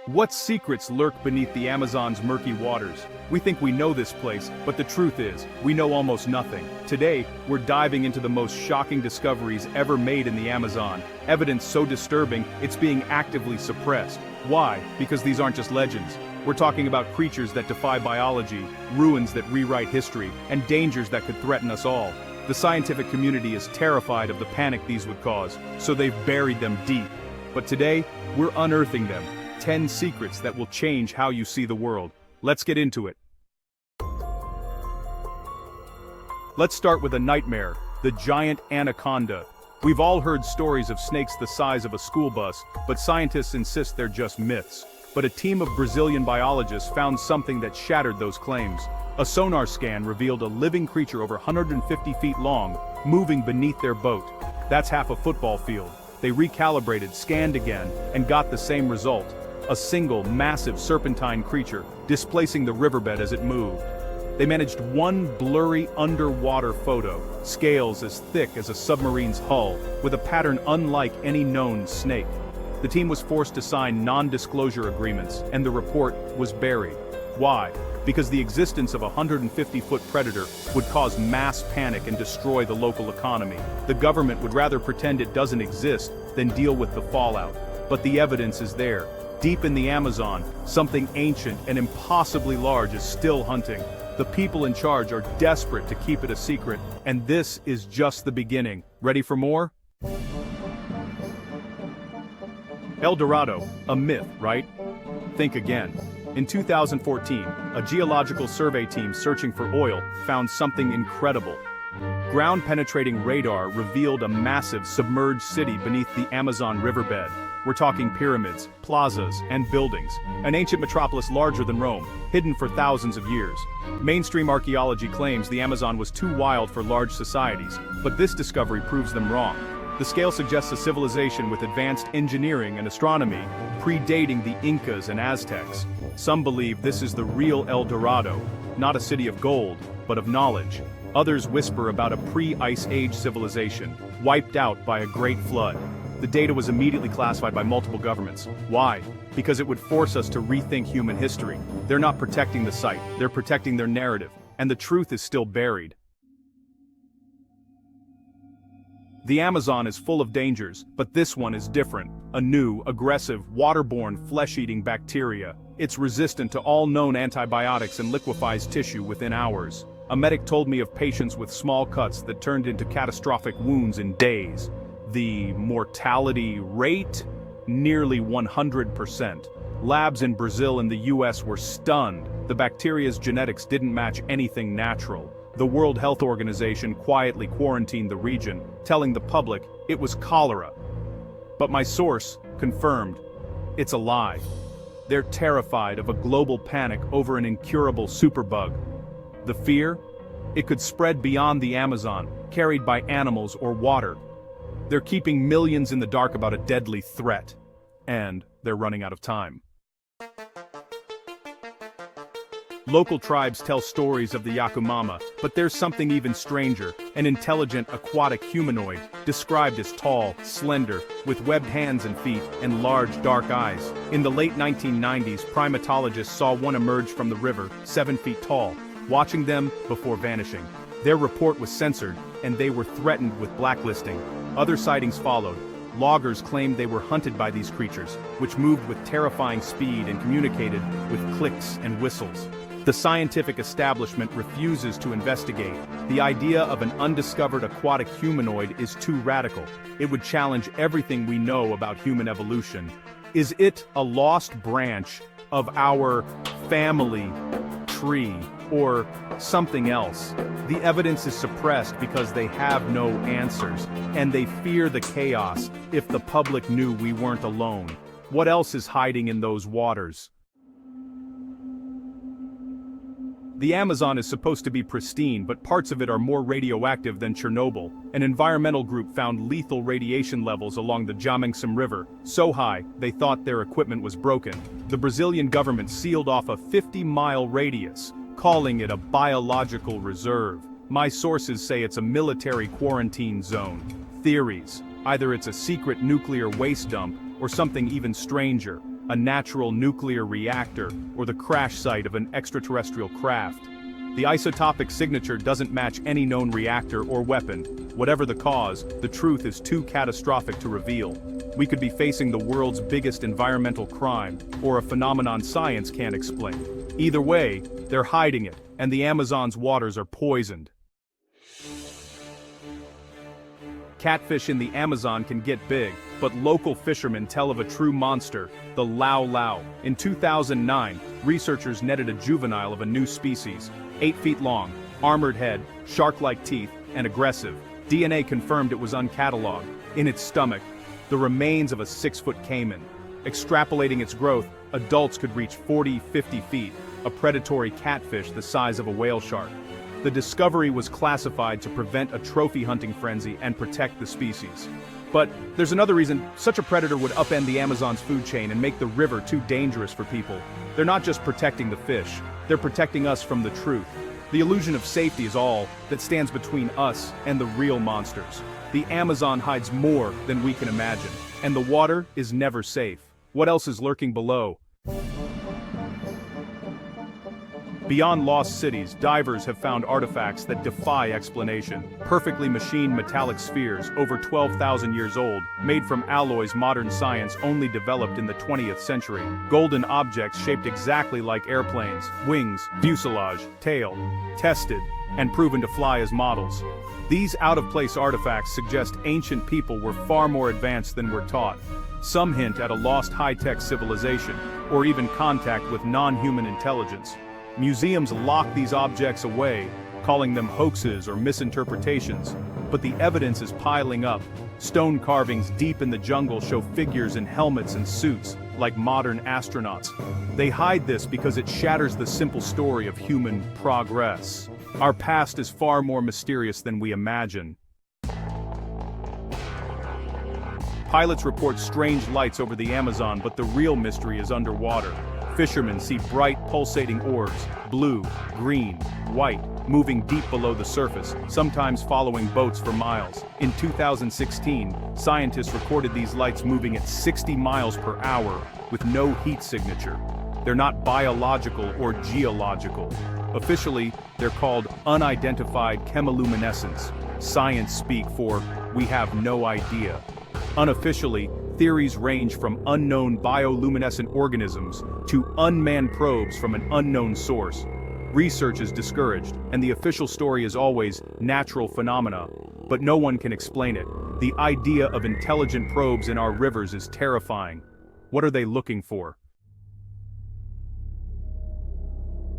What secrets lurk beneath the Amazon's murky waters? We think we know this place, but the truth is, we know almost nothing. Today, we're diving into the most shocking discoveries ever made in the Amazon. Evidence so disturbing, it's being actively suppressed. Why? Because these aren't just legends. We're talking about creatures that defy biology, ruins that rewrite history, and dangers that could threaten us all. The scientific community is terrified of the panic these would cause, so they've buried them deep. But today, we're unearthing them. 10 secrets that will change how you see the world. Let's get into it. Let's start with a nightmare, the giant anaconda. We've all heard stories of snakes the size of a school bus, but scientists insist they're just myths. But a team of Brazilian biologists found something that shattered those claims. A sonar scan revealed a living creature over 150 feet long, moving beneath their boat. That's half a football field. They recalibrated, scanned again, and got the same result. A single, massive serpentine creature, displacing the riverbed as it moved. They managed one blurry underwater photo, scales as thick as a submarine's hull, with a pattern unlike any known snake. The team was forced to sign non-disclosure agreements, and the report was buried. Why? Because the existence of a 150-foot predator would cause mass panic and destroy the local economy. The government would rather pretend it doesn't exist than deal with the fallout. But the evidence is there. Deep in the Amazon, something ancient and impossibly large is still hunting. The people in charge are desperate to keep it a secret, and this is just the beginning. Ready for more? El Dorado, a myth, right? Think again. In 2014, a geological survey team searching for oil found something incredible. Ground-penetrating radar revealed a massive submerged city beneath the Amazon riverbed. We're talking pyramids, plazas, and buildings, an ancient metropolis larger than Rome, hidden for thousands of years. Mainstream archaeology claims the Amazon was too wild for large societies, but this discovery proves them wrong. The scale suggests a civilization with advanced engineering and astronomy, predating the Incas and Aztecs. Some believe this is the real El Dorado, not a city of gold, but of knowledge. Others whisper about a pre-Ice Age civilization, wiped out by a great flood. The data was immediately classified by multiple governments. Why? Because it would force us to rethink human history. They're not protecting the site, they're protecting their narrative, and the truth is still buried. The Amazon is full of dangers, but this one is different. A new, aggressive, waterborne, flesh-eating bacteria. It's resistant to all known antibiotics and liquefies tissue within hours. A medic told me of patients with small cuts that turned into catastrophic wounds in days. The mortality rate? Nearly 100%. Labs in Brazil and the US were stunned. The bacteria's genetics didn't match anything natural. The World Health Organization quietly quarantined the region, telling the public it was cholera. But my source confirmed it's a lie. They're terrified of a global panic over an incurable superbug. The fear? It could spread beyond the Amazon, carried by animals or water. They're keeping millions in the dark about a deadly threat. And they're running out of time. Local tribes tell stories of the Yakumama, but there's something even stranger, an intelligent aquatic humanoid, described as tall, slender, with webbed hands and feet, and large dark eyes. In the late 1990s, primatologists saw one emerge from the river, 7 feet tall, watching them before vanishing. Their report was censored, and they were threatened with blacklisting. Other sightings followed. Loggers claimed they were hunted by these creatures, which moved with terrifying speed and communicated with clicks and whistles. The scientific establishment refuses to investigate. The idea of an undiscovered aquatic humanoid is too radical. It would challenge everything we know about human evolution. Is it a lost branch of our family tree, or something else? The evidence is suppressed because they have no answers, and they fear the chaos if the public knew we weren't alone. What else is hiding in those waters? The Amazon is supposed to be pristine, but parts of it are more radioactive than Chernobyl. An environmental group found lethal radiation levels along the Jamungsum River, so high they thought their equipment was broken. The Brazilian government sealed off a 50-mile radius, calling it a biological reserve. My sources say it's a military quarantine zone. Theories: either it's a secret nuclear waste dump, or something even stranger, a natural nuclear reactor, or the crash site of an extraterrestrial craft. The isotopic signature doesn't match any known reactor or weapon. Whatever the cause, the truth is too catastrophic to reveal. We could be facing the world's biggest environmental crime, or a phenomenon science can't explain. Either way, they're hiding it, and the Amazon's waters are poisoned. Catfish in the Amazon can get big, but local fishermen tell of a true monster, the Lau Lau. In 2009, researchers netted a juvenile of a new species, 8 feet long, armored head, shark-like teeth, and aggressive. DNA confirmed it was uncatalogued. In its stomach, the remains of a 6-foot caiman. Extrapolating its growth, adults could reach 40-50 feet, a predatory catfish the size of a whale shark. The discovery was classified to prevent a trophy hunting frenzy and protect the species. But there's another reason such a predator would upend the Amazon's food chain and make the river too dangerous for people. They're not just protecting the fish, they're protecting us from the truth. The illusion of safety is all that stands between us and the real monsters. The Amazon hides more than we can imagine, and the water is never safe. What else is lurking below? Beyond lost cities, divers have found artifacts that defy explanation. Perfectly machined metallic spheres, over 12,000 years old, made from alloys modern science only developed in the 20th century. Golden objects shaped exactly like airplanes, wings, fuselage, tail, tested, and proven to fly as models. These out-of-place artifacts suggest ancient people were far more advanced than we're taught. Some hint at a lost high-tech civilization, or even contact with non-human intelligence. Museums lock these objects away, calling them hoaxes or misinterpretations, but the evidence is piling up. Stone carvings deep in the jungle show figures in helmets and suits, like modern astronauts. They hide this because it shatters the simple story of human progress. Our past is far more mysterious than we imagine. Pilots report strange lights over the Amazon, but the real mystery is underwater. Fishermen see bright, pulsating orbs, blue, green, white, moving deep below the surface, sometimes following boats for miles. In 2016, scientists recorded these lights moving at 60 miles per hour with no heat signature. They're not biological or geological. Officially, they're called unidentified chemiluminescence. Science speak for, we have no idea. Unofficially, theories range from unknown bioluminescent organisms to unmanned probes from an unknown source. Research is discouraged, and the official story is always natural phenomena, but no one can explain it. The idea of intelligent probes in our rivers is terrifying. What are they looking for?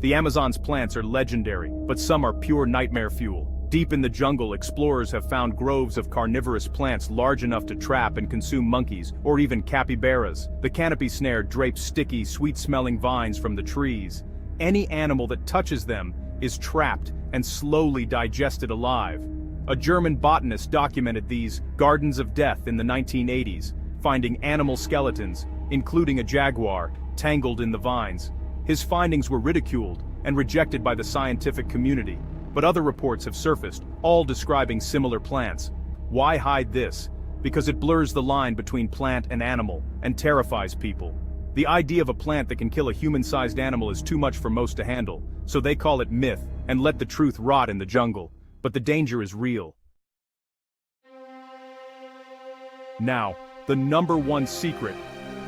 The Amazon's plants are legendary, but some are pure nightmare fuel. Deep in the jungle, explorers have found groves of carnivorous plants large enough to trap and consume monkeys, or even capybaras. The canopy snare drapes sticky, sweet-smelling vines from the trees. Any animal that touches them is trapped and slowly digested alive. A German botanist documented these gardens of death in the 1980s, finding animal skeletons, including a jaguar, tangled in the vines. His findings were ridiculed and rejected by the scientific community. But other reports have surfaced, all describing similar plants. Why hide this? Because it blurs the line between plant and animal, and terrifies people. The idea of a plant that can kill a human-sized animal is too much for most to handle, so they call it myth, and let the truth rot in the jungle. But the danger is real. Now, the #1 secret.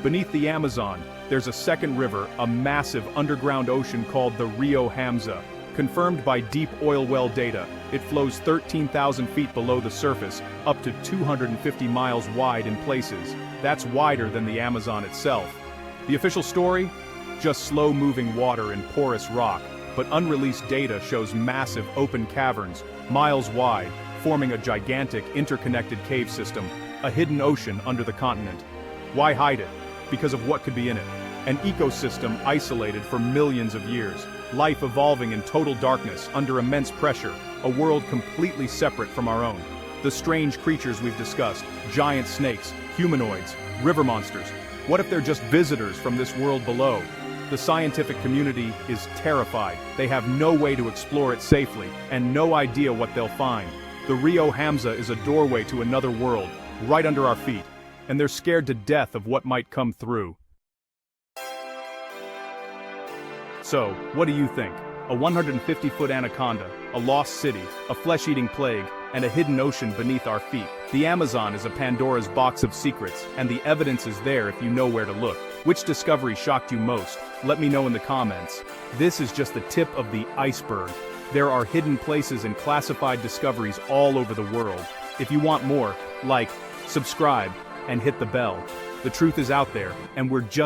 Beneath the Amazon, there's a second river, a massive underground ocean called the Rio Hamza. Confirmed by deep oil well data, it flows 13,000 feet below the surface, up to 250 miles wide in places. That's wider than the Amazon itself. The official story? Just slow-moving water and porous rock, but unreleased data shows massive open caverns, miles wide, forming a gigantic interconnected cave system, a hidden ocean under the continent. Why hide it? Because of what could be in it. An ecosystem isolated for millions of years. Life evolving in total darkness under immense pressure, a world completely separate from our own. The strange creatures we've discussed, giant snakes, humanoids, river monsters. What if they're just visitors from this world below? The scientific community is terrified. They have no way to explore it safely, and no idea what they'll find. The Rio Hamza is a doorway to another world, right under our feet, and they're scared to death of what might come through. So, what do you think? A 150-foot anaconda, a lost city, a flesh-eating plague, and a hidden ocean beneath our feet. The Amazon is a Pandora's box of secrets, and the evidence is there if you know where to look. Which discovery shocked you most? Let me know in the comments. This is just the tip of the iceberg. There are hidden places and classified discoveries all over the world. If you want more, like, subscribe, and hit the bell. The truth is out there, and we're just